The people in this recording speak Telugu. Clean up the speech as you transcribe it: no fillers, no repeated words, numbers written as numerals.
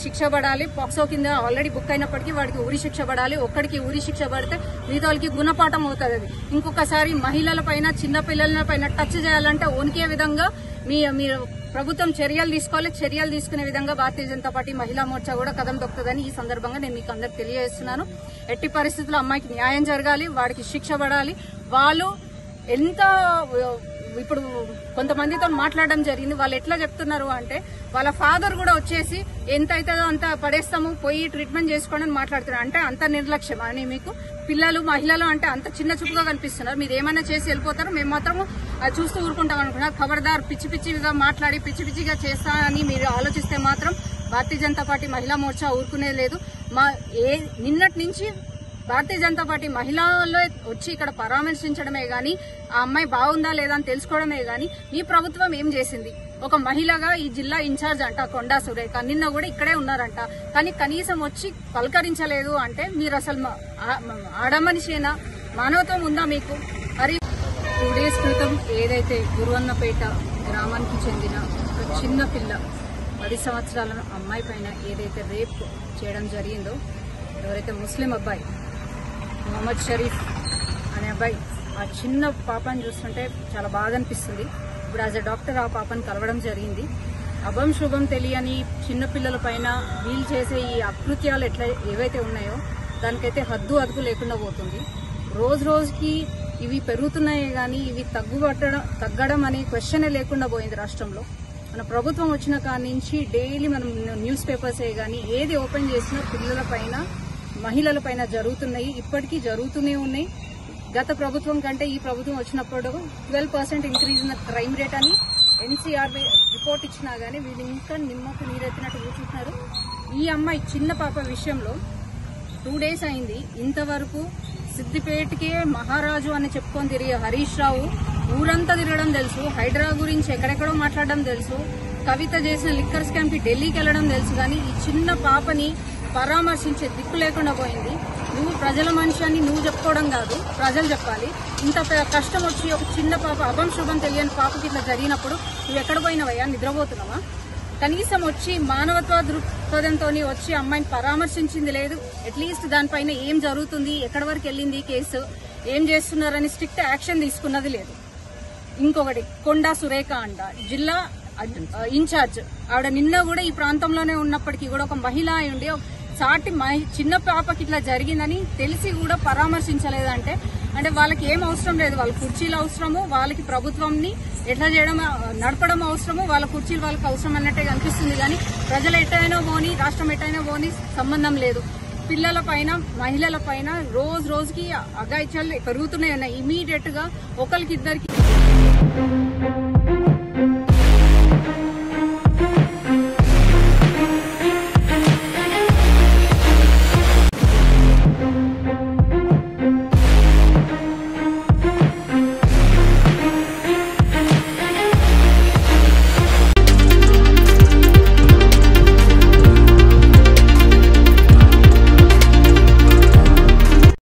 శిక్ష పడాలి. పాక్సో కింద ఆల్రెడీ బుక్ అయినప్పటికీ వాడికి ఉరి శిక్ష పడాలి. ఒక్కడికి ఉరి శిక్ష పడితే మిగతా వాళ్ళకి గుణపాఠం అవుతుంది. అది ఇంకొకసారి మహిళల పైన చిన్న పిల్లల పైన టచ్ చేయాలంటే వణికే విధంగా మీరు ప్రభుత్వం చర్యలు తీసుకోవాలి. చర్యలు తీసుకునే విధంగా భారతీయ జనతా పార్టీ మహిళా మోర్చా కూడా కదం తొక్కుతుందని ఈ సందర్భంగా నేను మీకు అందరికి తెలియజేస్తున్నాను. ఎట్టి పరిస్థితుల్లో అమ్మాయికి న్యాయం జరగాలి, వాడికి శిక్ష పడాలి. వాళ్ళు ఎంత ఇప్పుడు కొంతమందితో మాట్లాడడం జరిగింది. వాళ్ళు ఎట్లా చెప్తున్నారు అంటే వాళ్ళ ఫాదర్ కూడా వచ్చేసి ఎంత అవుతుందో అంత పడేస్తాము, పోయి ట్రీట్మెంట్ చేసుకోండి అని మాట్లాడుతున్నారు. అంటే అంత నిర్లక్ష్యం అని మీకు పిల్లలు మహిళలు అంటే అంత చిన్న చూపుగా కనిపిస్తున్నారు. మీరు ఏమైనా చేసి వెళ్ళిపోతారు, మేము మాత్రము చూస్తూ ఊరుకుంటాం అనుకున్నారు. ఖబర్దార్ పిచ్చి పిచ్చిగా మాట్లాడి పిచ్చి పిచ్చిగా చేస్తా అని మీరు ఆలోచిస్తే మాత్రం భారతీయ జనతా పార్టీ మహిళా మోర్చా ఊరుకునేది లేదు. నిన్నటి నుంచి భారతీయ జనతా పార్టీ మహిళల్లో వచ్చి ఇక్కడ పరామర్శించడమే గాని ఆ అమ్మాయి బాగుందా లేదా అని తెలుసుకోవడమే గాని ఈ ప్రభుత్వం ఏం చేసింది? ఒక మహిళగా ఈ జిల్లా ఇన్ఛార్జ్ అంట కొండా సురేఖ నిన్న కూడా ఇక్కడే ఉన్నారంట, కానీ కనీసం వచ్చి పలకరించలేదు. అంటే మీరు అసలు ఆడమనిషేనా? మానవత్వం ఉందా మీకు? మరి 2 days క్రితం ఏదైతే గురువన్నపేట గ్రామానికి చెందిన ఒక చిన్న పిల్ల 10 సంవత్సరాల అమ్మాయి పైన ఏదైతే రేప్ చేయడం జరిగిందో, ఎవరైతే ముస్లిం అబ్బాయి మొహమ్మద్ షరీఫ్ అనే అబ్బాయి, ఆ చిన్న పాపని చూస్తుంటే చాలా బాధ అనిపిస్తుంది. ఇప్పుడు యాజ్ ఎ డాక్టర్ ఆ పాపని కలవడం జరిగింది. అభం శుభం తెలియని చిన్న పిల్లల పైన వీళ్ళు చేసే ఈ అకృత్యాలు ఏవైతే ఉన్నాయో దానికైతే హద్దు అదుపు లేకుండా పోతుంది. రోజు రోజుకి ఇవి పెరుగుతున్నాయే గానీ ఇవి తగ్గడం అనే క్వశ్చనే లేకుండా పోయింది రాష్ట్రంలో. మన ప్రభుత్వం వచ్చిన కాడి నుంచి డైలీ మనం న్యూస్ పేపర్సే గానీ ఏది ఓపెన్ చేసినా పిల్లల పైన మహిళల పైన జరుగుతున్నాయి, ఇప్పటికీ జరుగుతూనే ఉన్నాయి. గత ప్రభుత్వం కంటే ఈ ప్రభుత్వం వచ్చినప్పుడు 12% ఇంక్రీజ్ ఇన్ క్రైమ్ రేట్ అని ఎన్సీఆర్ రిపోర్ట్ ఇచ్చినా గానీ వీళ్ళు ఇంకా నిమ్మకు నీరెత్తినట్టు కూర్చుంటున్నారు. ఈ అమ్మాయి చిన్న పాప విషయంలో 2 days అయింది. ఇంతవరకు సిద్దిపేటకే మహారాజు అని చెప్పుకొని తిరిగే హరీష్ రావు ఊరంతా తిరగడం తెలుసు, హైడ్రా గురించి ఎక్కడెక్కడో మాట్లాడడం తెలుసు, కవిత చేసిన లిక్కర్ స్కామ్ కి ఢిల్లీకి వెళ్లడం తెలుసు. కానీ ఈ చిన్న పాపని పరామర్శించే దిక్కు లేకుండా పోయింది. నువ్వు ప్రజల మనిషి అని నువ్వు చెప్పుకోవడం కాదు, ప్రజలు చెప్పాలి. ఇంత కష్టం వచ్చి ఒక చిన్న పాప అభం శుభం తెలియని పాపకి ఇట్లా జరిగినప్పుడు నువ్వు ఎక్కడ పోయినవయ్యా? నిద్రపోతున్నావా? కనీసం వచ్చి మానవత్వ దృక్పథంతో వచ్చి అమ్మాయిని పరామర్శించింది లేదు. అట్లీస్ట్ దానిపైన ఏం జరుగుతుంది, ఎక్కడి వరకు వెళ్ళింది కేసు, ఏం చేస్తున్నారని స్ట్రిక్ట్ యాక్షన్ తీసుకున్నది లేదు. ఇంకొకటి కొండా సురేఖ అంట జిల్లా ఇన్ఛార్జ్, ఆవిడ నిన్న కూడా ఈ ప్రాంతంలోనే ఉన్నప్పటికీ కూడా ఒక మహిళ అయి ఉండి సాటి చిన్న పాపకి ఇట్లా జరిగిందని తెలిసి కూడా పరామర్శించలేదంటే అంటే వాళ్ళకి ఏం అవసరం లేదు. వాళ్ళ కుర్చీలు అవసరము, వాళ్ళకి ప్రభుత్వంని ఎట్లా చేయడం నడపడం అవసరము, వాళ్ళ కుర్చీలు వాళ్ళకి అవసరం అన్నట్టే కనిపిస్తుంది. కానీ ప్రజలు ఎట్టయినా పోని, రాష్ట్రం ఎట్టయినా పోని సంబంధం లేదు. పిల్లల పైన మహిళల పైన రోజు రోజుకి అఘాయిత్యాలు పెరుగుతూనే ఉన్నాయి. ఇమీడియట్ గా ఒకరికిద్దరికి